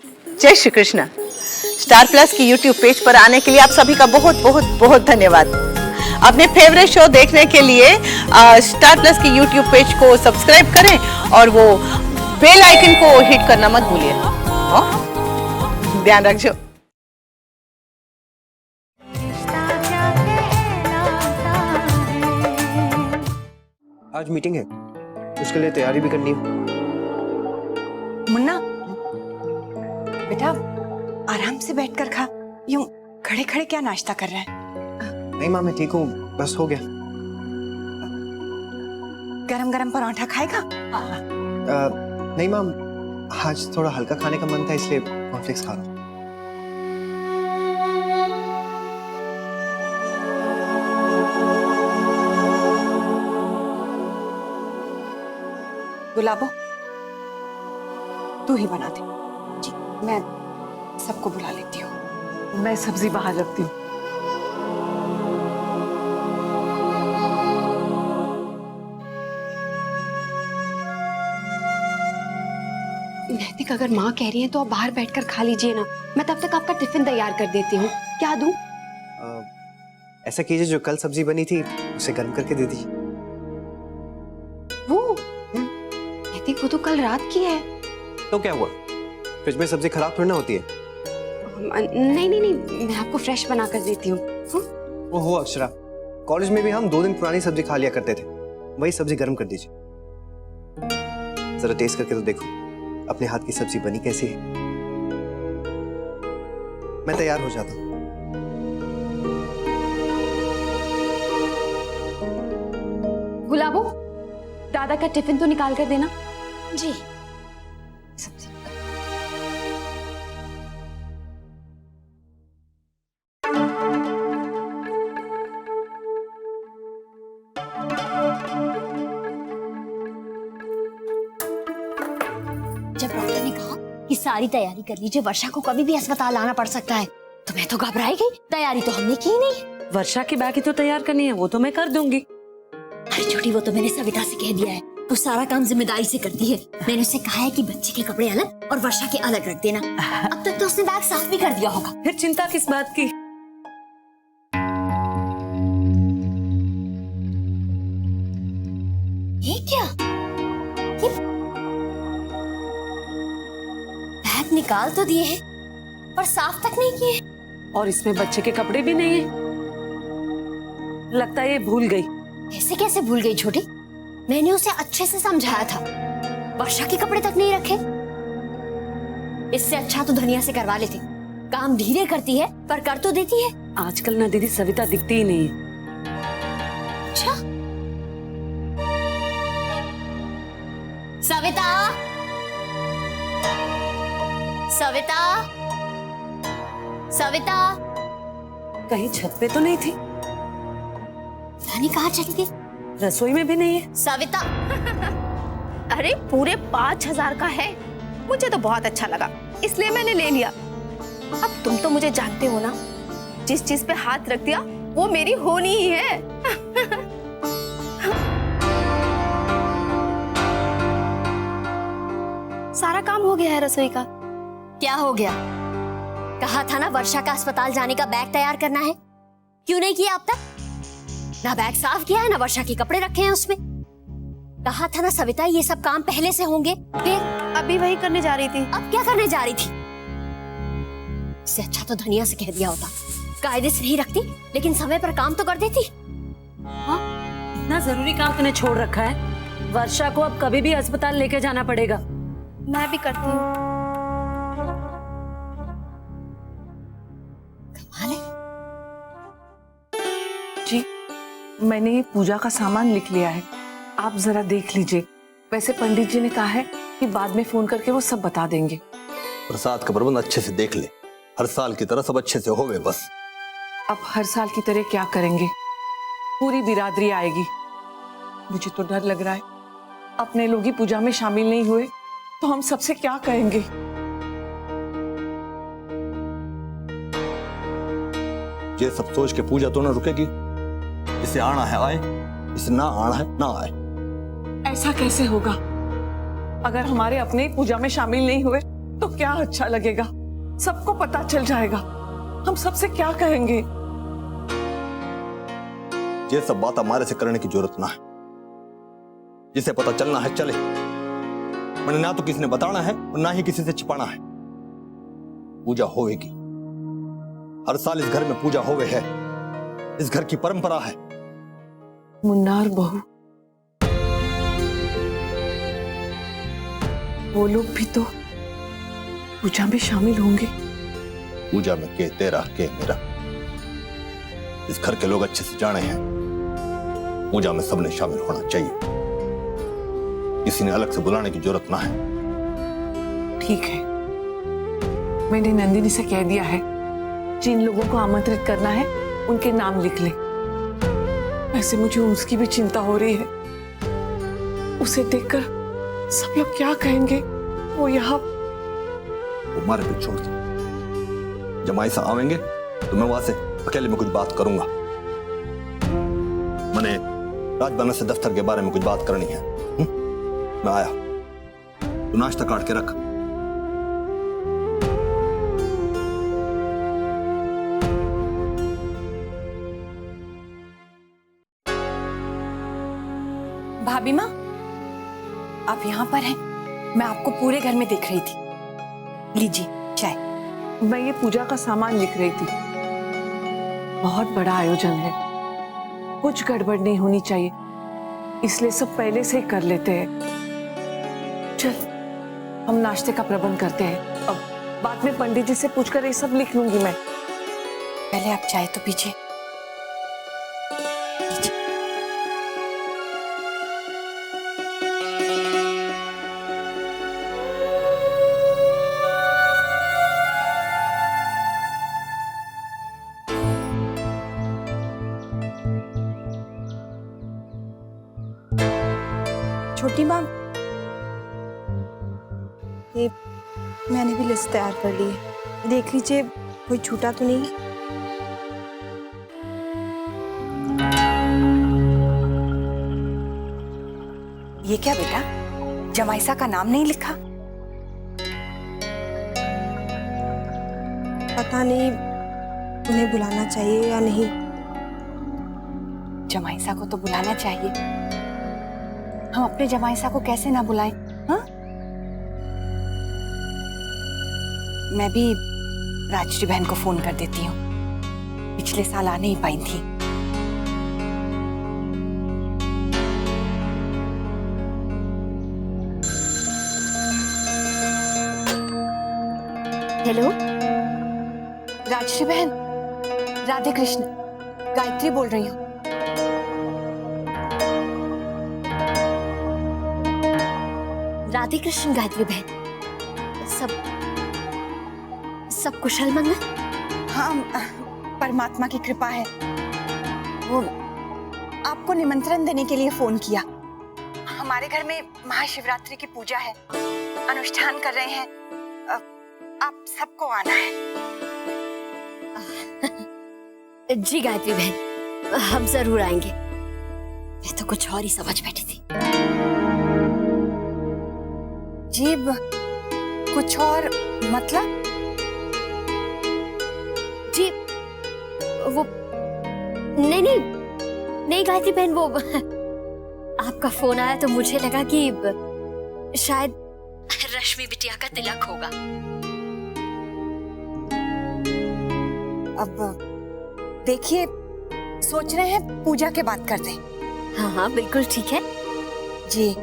जय Shri Krishna. Star plus की YouTube page पर आने के लिए आप सभी का बहुत बहुत बहुत धन्यवाद। अपने फेवरेट शो देखने के लिए स्टार प्लस की यूट्यूब पेज को सब्सक्राइब करें और वो बेल आइकन को हिट करना मत भूलिए। ध्यान रखिए। आज मीटिंग है, उसके लिए तैयारी भी करनी है। मुन्ना बेटा आराम से बैठकर खा, यूं खड़े खड़े क्या नाश्ता कर रहा है? नहीं माँ, मैं ठीक हूँ, बस हो गया। गरम गरम पराठा खाएगा? नहीं माँ, आज थोड़ा हल्का खाने का मन था इसलिए कॉर्नफ्लेक्स खा रहा हूँ। गुलाबो तू ही बना दे। जी मैं सबको बुला लेती हूँ। मैं सब्जी बाहर रखती हूँ। नैतिक, अगर माँ कह रही है तो आप बाहर बैठकर खा लीजिए ना, मैं तब तक आपका टिफिन तैयार कर देती हूँ। क्या दूँ? ऐसा कीजिए, जो कल सब्जी बनी थी उसे गर्म करके दे दी। वो नैतिक, वो तो कल रात की है। तो क्या हुआ, फ्रिज में सब्जी खराब थोड़ी ना होती है। नहीं नहीं नहीं, मैं आपको फ्रेश बना कर देती हूँ। वो हो अक्षरा, कॉलेज में भी हम 2 दिन पुरानी सब्जी खा लिया करते थे, वही सब्जी गर्म कर दीजिए। जरा टेस्ट करके तो देखो अपने हाथ की सब्जी बनी कैसी है। मैं तैयार हो जाता हूँ। गुलाबो, दादा का टिफिन तो निकाल कर देना। जी। सब्जी जब डॉक्टर ने कहा कि सारी तैयारी कर लीजिए, वर्षा को कभी भी अस्पताल आना पड़ सकता है, तो मैं तो घबराई गई। तैयारी तो हमने की नहीं। वर्षा की बाकी तो तैयार करनी है, वो तो मैं कर दूंगी। अरे छोटी, वो तो मैंने सविता से कह दिया है, वो सारा काम जिम्मेदारी से करती है। मैंने उसे कहा है कि बच्चे के कपड़े अलग और वर्षा के अलग रख देना। अब तक तो उसने बैग साफ भी कर दिया होगा। फिर चिंता किस बात की? ये क्या? ये बैग निकाल तो दिए हैं पर साफ तक नहीं किए। और इसमें बच्चे के कपड़े भी नहीं है। लगता है ये भूल गई। ऐसे कैसे भूल गई छोटी? मैंने उसे अच्छे से समझाया था, वर्षा के कपड़े तक नहीं रखे। इससे अच्छा तो धनिया से करवा लेते। काम धीरे करती है पर कर तो देती है। आजकल ना दीदी सविता दिखती ही नहीं है। अच्छा, सविता, सविता, सविता, कहीं छत पे तो नहीं थी? रानी कहाँ चली गई? रसोई में भी नहीं है। सविता, अरे पूरे 5,000 का है। मुझे तो बहुत अच्छा लगा, इसलिए मैंने ले लिया। अब तुम तो मुझे जानते हो ना, जिस चीज पे हाथ रख दिया वो मेरी होनी ही है। सारा काम हो गया है रसोई का। क्या हो गया? कहा था ना वर्षा का अस्पताल जाने का बैग तैयार करना है, क्यों नहीं किया अब तक? ना बैग साफ किया है, ना वर्षा के कपड़े रखे हैं उसमें। कहा था ना सविता, ये सब काम पहले से होंगे। फिर अभी वही करने जा रही थी। अब क्या करने जा रही थी? इससे अच्छा तो धनिया से कह दिया होता, कायदे से नहीं रखती लेकिन समय पर काम तो कर देती। हाँ, इतना जरूरी काम तूने छोड़ रखा है। वर्षा को अब कभी भी अस्पताल लेके जाना पड़ेगा। मैं भी करती हूँ। कमाल है। जी, मैंने ये पूजा का सामान लिख लिया है, आप जरा देख लीजिए। वैसे पंडित जी ने कहा है कि बाद में फोन करके वो सब बता देंगे। प्रसाद का प्रबंध अच्छे से देख ले, हर साल की तरह सब अच्छे से होवे बस। अब हर साल की तरह क्या करेंगे, पूरी बिरादरी आएगी। मुझे तो डर लग रहा है, अपने लोग ही पूजा में शामिल नहीं हुए तो हम सबसे क्या कहेंगे। ये सब सोच के पूजा तो ना रुकेगी। इसे आना है आए, इसे ना आना है ना आए। ऐसा कैसे होगा? अगर हमारे अपने ही पूजा में शामिल नहीं हुए तो क्या अच्छा लगेगा? सबको पता चल जाएगा। हम सबसे क्या कहेंगे? ये सब बात हमारे से करने की जरूरत ना है। जिसे पता चलना है चले। मैंने ना तो किसी ने बताना है और ना ही किसी से छिपाना है। पूजा होवेगी। हर साल इस घर में पूजा होवे है। इस घर की परंपरा है। मुन्ना और बहू, वो लोग भी तो पूजा में शामिल होंगे। पूजा में के तेरा के मेरा, इस घर के लोग अच्छे से जाने हैं। पूजा में सबने शामिल होना चाहिए। किसी ने अलग से बुलाने की जरूरत ना है। ठीक है, मैंने नंदिनी से कह दिया है, जिन लोगों को आमंत्रित करना है उनके नाम लिख ले। ऐसे मुझे उसकी भी चिंता हो रही है। उसे देखकर सब लोग क्या कहेंगे? वो यहाँ तुम्हारे पे छोड़ दो। जमाई से आवेंगे तो मैं वहां से अकेले में कुछ बात करूंगा। मैंने राजबना से दफ्तर के बारे में कुछ बात करनी है। मैं आया। तू नाश्ता काट के रख। भाभी माँ, आप यहाँ पर हैं? मैं आपको पूरे घर में देख रही थी। लीजिए चाय। मैं ये पूजा का सामान लिख रही थी। बहुत बड़ा आयोजन है, कुछ गड़बड़ नहीं होनी चाहिए, इसलिए सब पहले से ही कर लेते हैं। चल, हम नाश्ते का प्रबंध करते हैं। अब बाद में पंडित जी से पूछकर ये सब लिख लूंगी मैं। पहले आप चाय तो पीजिए। छोटी माँ, ये मैंने भी लिस्ट तैयार कर ली है, देख लीजिए कोई छूटा तो नहीं। ये क्या बेटा, जमाइसा का नाम नहीं लिखा? पता नहीं उन्हें बुलाना चाहिए या नहीं। जमाइसा को तो बुलाना चाहिए। हम अपने जमाइसा को कैसे ना बुलाएं? हाँ? मैं भी राजश्री बहन को फोन कर देती हूँ। पिछले साल आ नहीं पाई थी। हेलो, राजश्री बहन, राधे कृष्ण, गायत्री बोल रही हूँ। राधे कृष्ण गायत्री बहन, सब कुशल मंगल? हाँ, परमात्मा की कृपा है। वो आपको निमंत्रण देने के लिए फोन किया। हमारे घर में महाशिवरात्रि की पूजा है, अनुष्ठान कर रहे हैं। आप सबको आना है। जी गायत्री बहन, हम जरूर आएंगे। मैं तो कुछ और ही समझ बैठी थी। जीब कुछ और मतलब? जी वो नहीं गायत्री बहन, वो आपका फोन आया तो मुझे लगा कि शायद रश्मि बिटिया का तिलक होगा। अब देखिए, सोच रहे हैं पूजा के बाद कर दें। हाँ हाँ बिल्कुल ठीक है जी।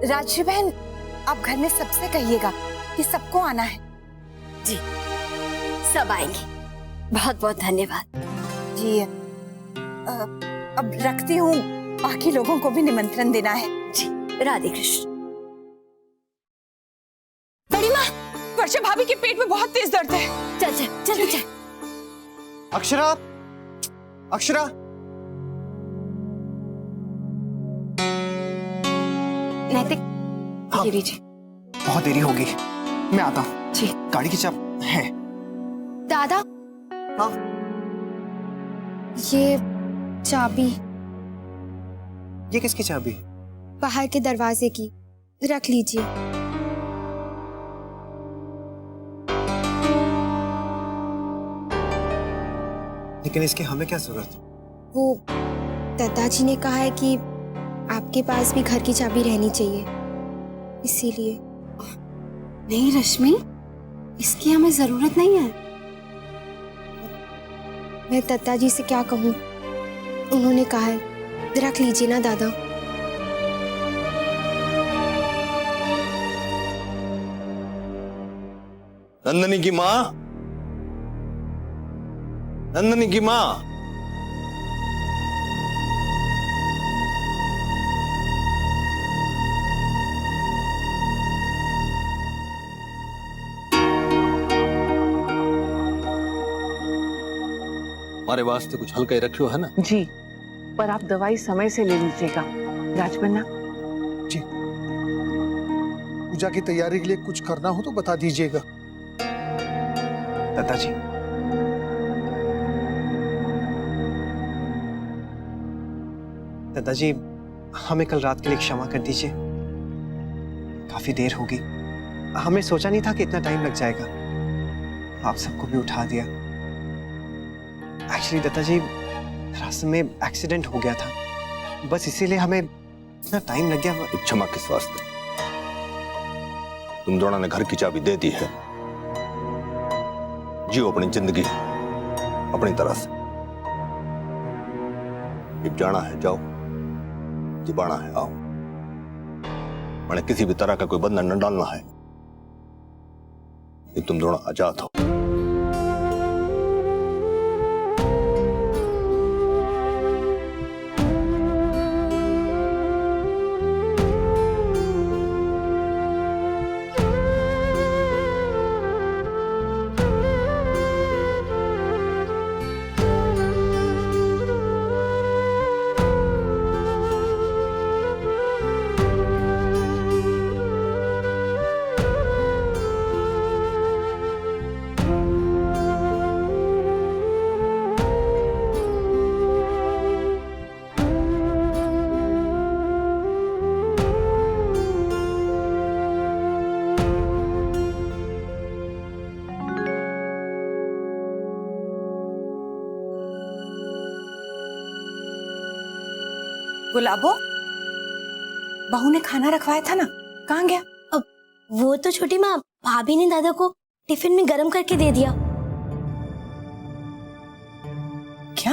राजश्री बहन, आप घर में सबसे कहिएगा कि सबको आना है। जी, सब आएंगे। बहुत बहुत धन्यवाद जी। अब रखती हूँ, बाकी लोगों को भी निमंत्रण देना है। जी, राधे कृष्ण। बड़ी माँ, वर्षा भाभी के पेट में बहुत तेज दर्द है। चल चल चल चल। अक्षरा, अक्षरा, नैतिक, हाँ, ये लीजिए। बहुत देरी होगी, मैं आता हूँ। जी। गाड़ी की चाबी है? दादा, हाँ, ये चाबी ये किसकी चाबी? बाहर के दरवाजे की, रख लीजिए। लेकिन इसकी हमें क्या जरूरत? वो दादाजी ने कहा है कि आपके पास भी घर की चाबी रहनी चाहिए, इसीलिए। नहीं रश्मि, इसकी हमें जरूरत नहीं है। मैं दादाजी से क्या कहूँ, उन्होंने कहा है। रख लीजिए ना दादा। नंदनी की माँ, नंदनी की माँ, हमारे वास्ते कुछ हल्का ही रखियो है ना? जी, पर आप दवाई समय से ले लीजिएगा। राजबन्ना, जी, पूजा की तैयारी के लिए कुछ करना हो तो बता दीजिएगा। दादाजी, दादाजी, हमें कल रात के लिए क्षमा कर दीजिए। काफी देर हो गई, हमें सोचा नहीं था कि इतना टाइम लग जाएगा। आप सबको भी उठा दिया। एक्चुअली दादाजी, रास्ते में एक्सीडेंट हो गया था, बस इसीलिए हमें इतना टाइम लग गया। क्षमा किस वास्ते? तुम दोनों ने घर की चाबी दे दी है, जियो अपनी जिंदगी अपनी तरह से। जब जाना है जाओ, जब आना है आओ। मैंने किसी भी तरह का कोई बंधन न डालना है। कि तुम दोनों आजाद हो। गुलाबो, बहू ने खाना रखवाया था ना, कहाँ गया? अब वो तो छोटी माँ, भाभी ने दादा को टिफिन में गरम करके दे दिया। क्या?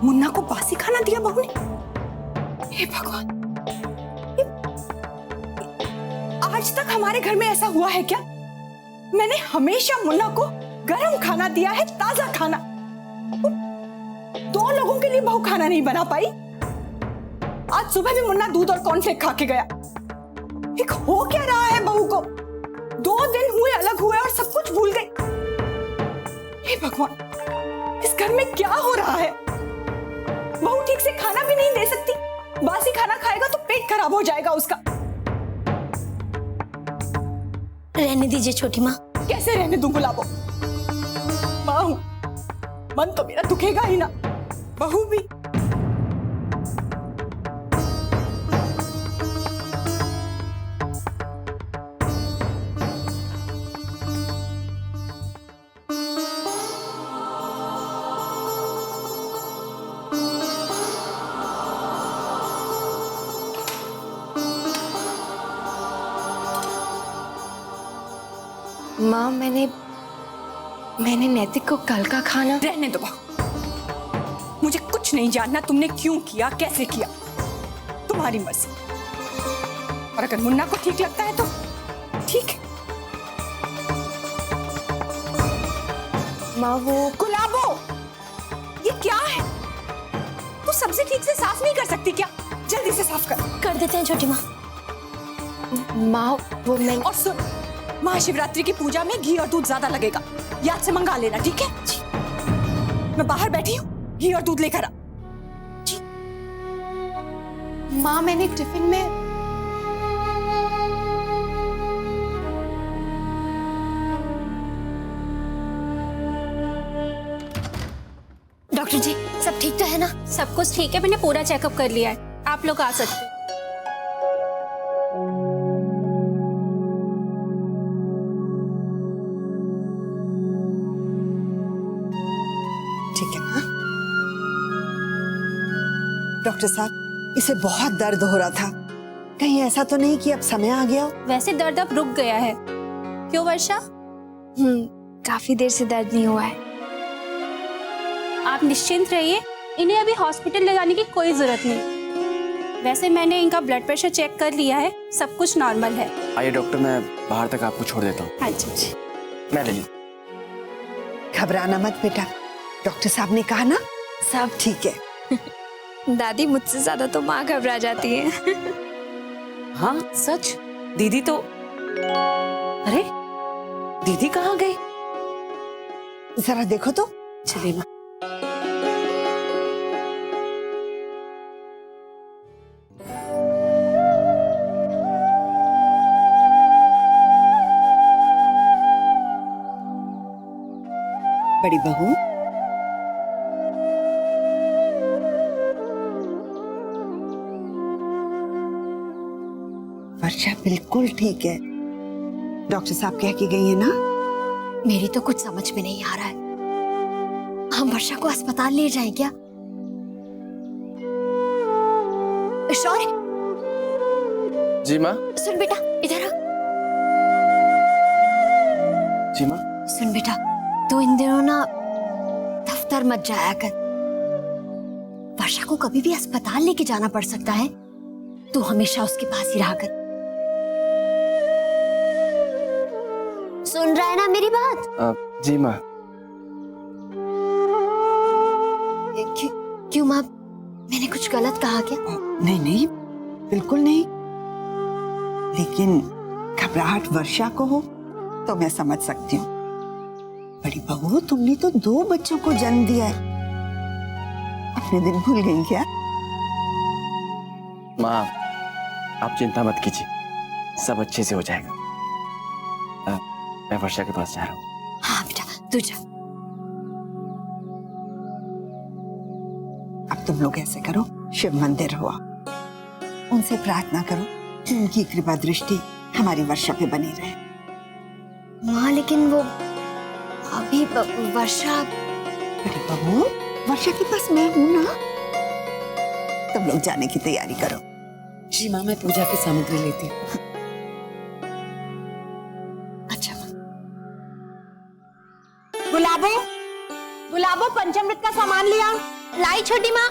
मुन्ना को बासी खाना दिया बहू ने? हे भगवान, आज तक हमारे घर में ऐसा हुआ है क्या? मैंने हमेशा मुन्ना को गरम खाना दिया है, ताजा खाना। 2 लोगों के लिए बहू खाना नहीं बना पाई। आज सुबह भी मुन्ना दूध और कॉर्नफ्लेक्स खा के गया। एक हो क्या रहा है बहू को? 2 दिन हुए अलग हुए और सब कुछ भूल गई। हे भगवान, इस घर में क्या हो रहा है? बहू ठीक से खाना भी नहीं दे सकती। बासी खाना खाएगा तो पेट खराब हो जाएगा उसका। रहने दीजिए छोटी माँ। कैसे रहने दूं गुलाबो? माँ हूं, मन तो मेरा दुखेगा ही ना, बहू भी। माँ, मैंने नैतिक को कल का खाना। रहने दो बहू, मुझे कुछ नहीं जानना तुमने क्यों किया, कैसे किया। तुम्हारी मर्जी। और अगर मुन्ना को ठीक लगता है तो ठीक है। माँ, वो गुलाबो, ये क्या है? तू सब्जी ठीक से साफ नहीं कर सकती क्या? जल्दी से साफ कर देते हैं छोटी माँ। माँ, वो मैं। और सुन, महाशिवरात्रि की पूजा में घी और दूध ज्यादा लगेगा, याद से मंगा लेना, ठीक है? मैं बाहर बैठी हूँ, घी और दूध लेकर आ। माँ, मैंने टिफिन में। डॉक्टर जी, सब ठीक तो है ना? सब कुछ ठीक है, मैंने पूरा चेकअप कर लिया है। आप लोग आ सकते हैं। डॉक्टर साहब, इसे बहुत दर्द हो रहा था। कहीं ऐसा तो नहीं कि अब समय आ गया हो? वैसे दर्द अब रुक गया है। क्यों वर्षा? काफी देर से दर्द नहीं हुआ है। आप निश्चिंत रहिए, इन्हें अभी हॉस्पिटल ले जाने की कोई जरूरत नहीं। वैसे मैंने इनका ब्लड प्रेशर चेक कर लिया है, सब कुछ नॉर्मल है। आइए डॉक्टर, मैं बाहर तक आपको छोड़ देता हूँ। हाँ जी। मैं ले लूँ। घबराना मत बेटा, डॉक्टर साहब ने कहा ना सब ठीक है। दादी मुझसे ज्यादा तो माँ घबरा जाती है। हाँ सच, दीदी तो, अरे दीदी कहाँ गई? जरा देखो तो। चलिए माँ। बड़ी बहू, वर्षा बिल्कुल ठीक है, डॉक्टर साहब कह के गई है ना। मेरी तो कुछ समझ में नहीं आ रहा है। हम वर्षा को अस्पताल ले जाएं क्या? शौर्य, जी माँ। सुन बेटा, इधर आ। जी माँ। सुन बेटा, तू इन दिनों ना दफ्तर मत जाया कर। वर्षा को कभी भी अस्पताल लेके जाना पड़ सकता है, तू हमेशा उसके पास ही रहा कर। सुन रहा है ना मेरी बात? जी माँ। क्यों माँ, मैंने कुछ गलत कहा क्या? नहीं नहीं, बिल्कुल नहीं, लेकिन घबराहट वर्षा को हो तो मैं समझ सकती हूँ। बड़ी बहू, तुमने तो 2 बच्चों को जन्म दिया है, अपने दिन भूल गई क्या? माँ आप चिंता मत कीजिए, सब अच्छे से हो जाएगा। मैं वर्षा के पास जा रहा हूँ। हाँ बेटा, तू जा। अब तुम लोग ऐसे करो, शिव मंदिर हुआ, उनसे प्रार्थना करो कि उनकी कृपा दृष्टि हमारी वर्षा पे बनी रहे। माँ लेकिन वो अभी वर्षा। बड़ी बहू, वर्षा के पास मैं हूं ना, तुम लोग जाने की तैयारी करो। जी माँ, मैं पूजा की सामग्री लेती हूँ। अच्छा माँ। गुलाबो पंचामृत का सामान लिया। लाई छोटी माँ,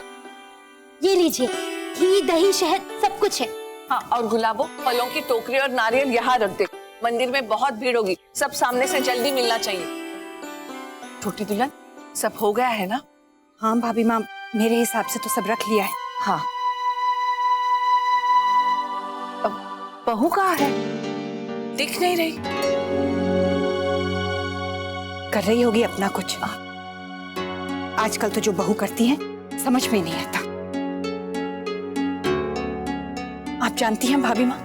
ये लीजिए, घी दही शहद सब कुछ है। हाँ, और गुलाबो फलों की टोकरी और नारियल यहाँ रख दे। मंदिर में बहुत भीड़ होगी, सब सामने से जल्दी मिलना चाहिए। छोटी दुल्हन, सब हो गया है ना? हाँ भाभी माँ, मेरे हिसाब से तो सब रख लिया है। हाँ। अब बहू कहाँ है? दिख नहीं रही। कर रही होगी अपना कुछ। आजकल तो जो बहू करती है समझ में नहीं आता। आप जानती हैं भाभी माँ,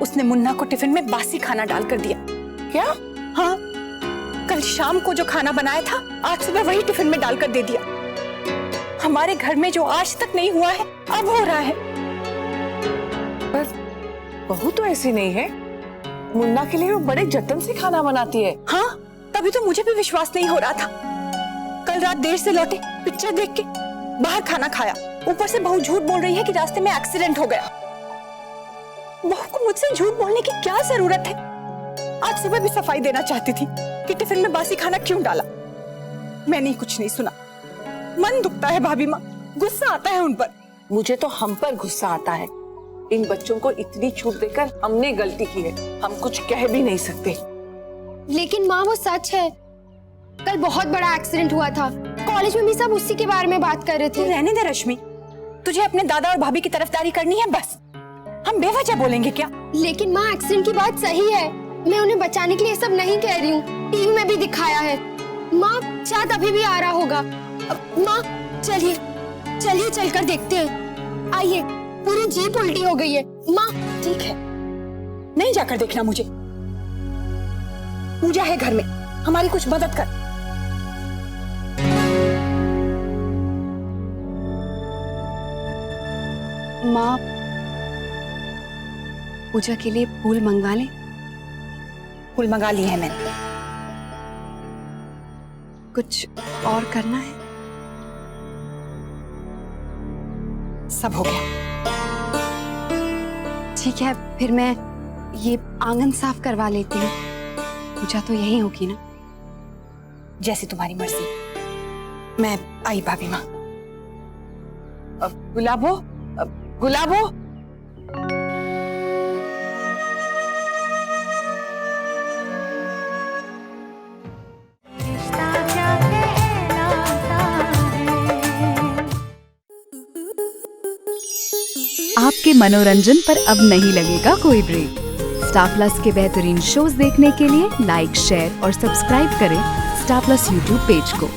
उसने मुन्ना को टिफिन में बासी खाना डालकर दिया। क्या? हाँ, कल शाम को जो खाना बनाया था आज सुबह वही टिफिन में डालकर दे दिया। हमारे घर में जो आज तक नहीं हुआ है अब हो रहा है। पर बहू तो ऐसी नहीं है, मुन्ना के लिए वो बड़े जतन से खाना बनाती है। हाँ, तभी तो मुझे भी विश्वास नहीं हो रहा था। कल रात देर से लौटे, पिक्चर देख के बाहर खाना खाया, ऊपर से बहू झूठ बोल रही है कि रास्ते में एक्सीडेंट हो गया। बहू को मुझसे झूठ बोलने की क्या जरूरत है? आज सुबह भी सफाई देना चाहती थी कि टिफिन में बासी खाना क्यों डाला। मैंने कुछ नहीं सुना। मन दुखता है भाभी माँ, गुस्सा आता है उन पर। मुझे तो हम पर गुस्सा आता है। इन बच्चों को इतनी छूट देकर हमने गलती की है, हम कुछ कह भी नहीं सकते। लेकिन माँ वो सच है, कल बहुत बड़ा एक्सीडेंट हुआ था, कॉलेज में भी सब उसी के बारे में बात कर रहे थे। रहने दे रश्मि, तुझे अपने दादा और भाभी की तरफदारी करनी है बस। हम बेवजह बोलेंगे क्या? लेकिन माँ एक्सीडेंट की बात सही है, मैं उन्हें बचाने के लिए सब नहीं कह रही हूँ, टीवी में भी दिखाया है। माँ शायद अभी भी आ रहा होगा। माँ चलिए चलिए चलकर देखते हैं। आइए, पूरी जीप उल्टी हो गई है। माँ ठीक है, नहीं जाकर देखना मुझे। पूजा है घर में, हमारी कुछ मदद कर। माँ, पूजा के लिए फूल मंगवा लें? फूल मंगा लिए हैं मैंने। कुछ और करना है? सब हो गया। ठीक है, फिर मैं ये आंगन साफ करवा लेती हूँ। पूजा तो यही होगी ना? जैसी तुम्हारी मर्जी। मैं आई भाभी माँ। गुलाबो, गुलाबो, आपके मनोरंजन पर अब नहीं लगेगा कोई ब्रेक। स्टार प्लस के बेहतरीन शोज देखने के लिए लाइक, शेयर और सब्सक्राइब करें स्टार प्लस यूट्यूब पेज को।